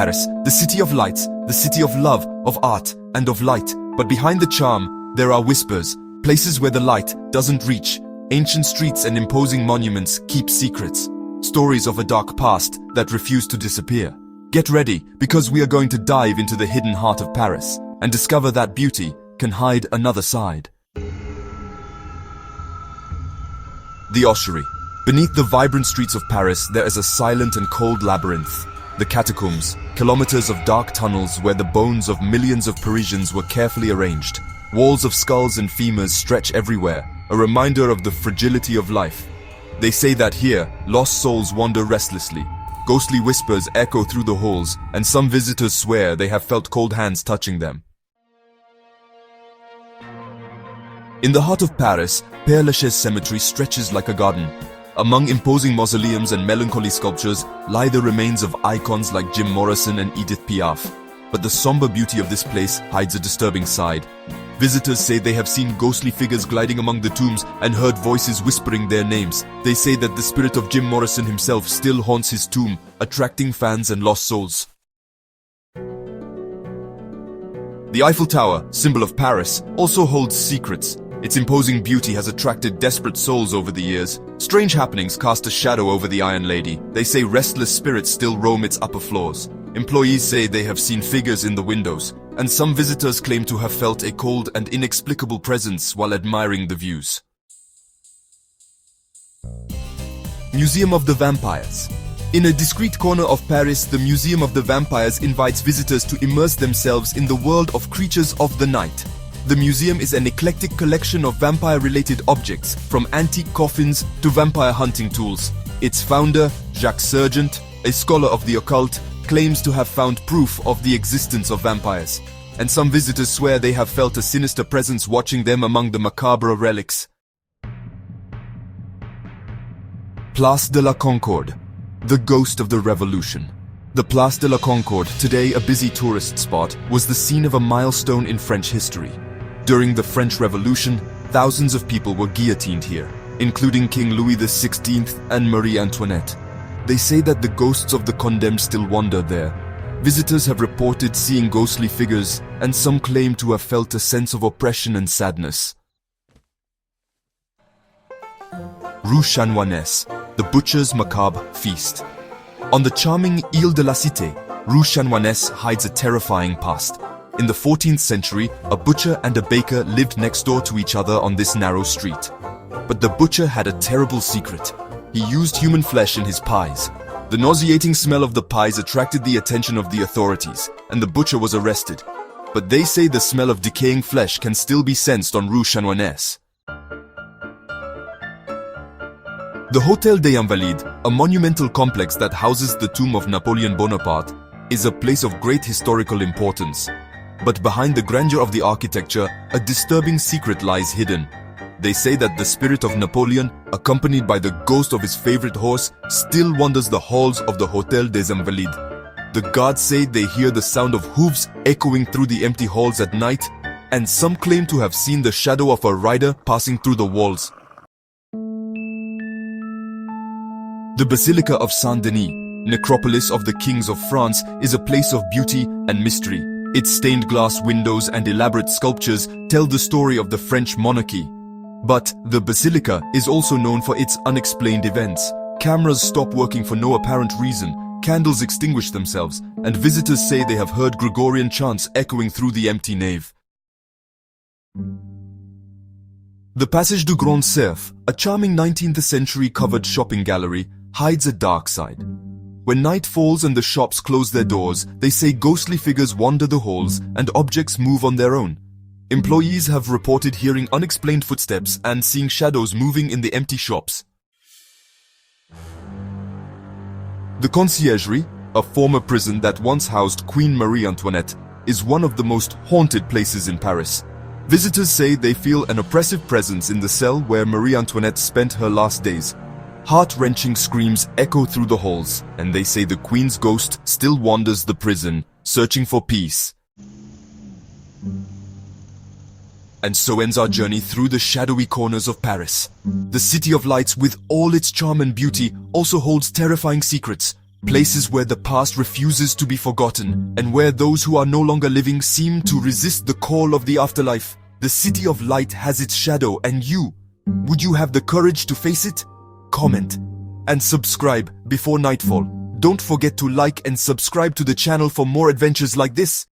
Paris, the city of lights, the city of love, of art, and of light. But behind the charm, there are whispers, places where the light doesn't reach. Ancient streets and imposing monuments keep secrets. Stories of a dark past that refuse to disappear. Get ready, because we are going to dive into the hidden heart of Paris and discover that beauty can hide another side. The ossuary. Beneath the vibrant streets of Paris, there is a silent and cold labyrinth. The catacombs, kilometers of dark tunnels where the bones of millions of Parisians were carefully arranged. Walls of skulls and femurs stretch everywhere, a reminder of the fragility of life. They say that here, lost souls wander restlessly. Ghostly whispers echo through the halls, and some visitors swear they have felt cold hands touching them. In the heart of Paris, Père Lachaise Cemetery stretches like a garden. Among imposing mausoleums and melancholy sculptures lie the remains of icons like Jim Morrison and Edith Piaf. But the somber beauty of this place hides a disturbing side. Visitors say they have seen ghostly figures gliding among the tombs and heard voices whispering their names. They say that the spirit of Jim Morrison himself still haunts his tomb, attracting fans and lost souls. The Eiffel Tower, symbol of Paris, also holds secrets. Its imposing beauty has attracted desperate souls over the years. Strange happenings cast a shadow over the Iron Lady. They say restless spirits still roam its upper floors. Employees say they have seen figures in the windows, and some visitors claim to have felt a cold and inexplicable presence while admiring the views. Museum of the Vampires. In a discreet corner of Paris, the Museum of the Vampires invites visitors to immerse themselves in the world of creatures of the night. The museum is an eclectic collection of vampire-related objects, from antique coffins to vampire hunting tools. Its founder, Jacques Sergent, a scholar of the occult, claims to have found proof of the existence of vampires. And some visitors swear they have felt a sinister presence watching them among the macabre relics. Place de la Concorde. The ghost of the revolution. The Place de la Concorde, today a busy tourist spot, was the scene of a milestone in French history. During the French Revolution, thousands of people were guillotined here, including King Louis XVI and Marie Antoinette. They say that the ghosts of the condemned still wander there. Visitors have reported seeing ghostly figures, and some claim to have felt a sense of oppression and sadness. Rue Chanoinesse, the butcher's macabre feast. On the charming Ile de la Cité, Rue Chanoinesse hides a terrifying past. In the 14th century, a butcher and a baker lived next door to each other on this narrow street. But the butcher had a terrible secret. He used human flesh in his pies. The nauseating smell of the pies attracted the attention of the authorities, and the butcher was arrested. But they say the smell of decaying flesh can still be sensed on Rue Chanoinesse. The Hôtel des Invalides, a monumental complex that houses the tomb of Napoleon Bonaparte, is a place of great historical importance. But behind the grandeur of the architecture, a disturbing secret lies hidden. They say that the spirit of Napoleon, accompanied by the ghost of his favorite horse, still wanders the halls of the Hôtel des Invalides. The guards say they hear the sound of hooves echoing through the empty halls at night, and some claim to have seen the shadow of a rider passing through the walls. The Basilica of Saint-Denis, necropolis of the kings of France, is a place of beauty and mystery. Its stained glass windows and elaborate sculptures tell the story of the French monarchy. But the basilica is also known for its unexplained events. Cameras stop working for no apparent reason, candles extinguish themselves, and visitors say they have heard Gregorian chants echoing through the empty nave. The Passage du Grand Cerf, a charming 19th century covered shopping gallery, hides a dark side. When night falls and the shops close their doors, they say ghostly figures wander the halls and objects move on their own. Employees have reported hearing unexplained footsteps and seeing shadows moving in the empty shops. The Conciergerie, a former prison that once housed Queen Marie Antoinette, is one of the most haunted places in Paris. Visitors say they feel an oppressive presence in the cell where Marie Antoinette spent her last days. Heart-wrenching screams echo through the halls, and they say the Queen's ghost still wanders the prison, searching for peace. And so ends our journey through the shadowy corners of Paris. The city of lights, with all its charm and beauty, also holds terrifying secrets. Places where the past refuses to be forgotten, and where those who are no longer living seem to resist the call of the afterlife. The city of light has its shadow, and you, would you have the courage to face it? Comment and subscribe before nightfall. Don't forget to like and subscribe to the channel for more adventures like this.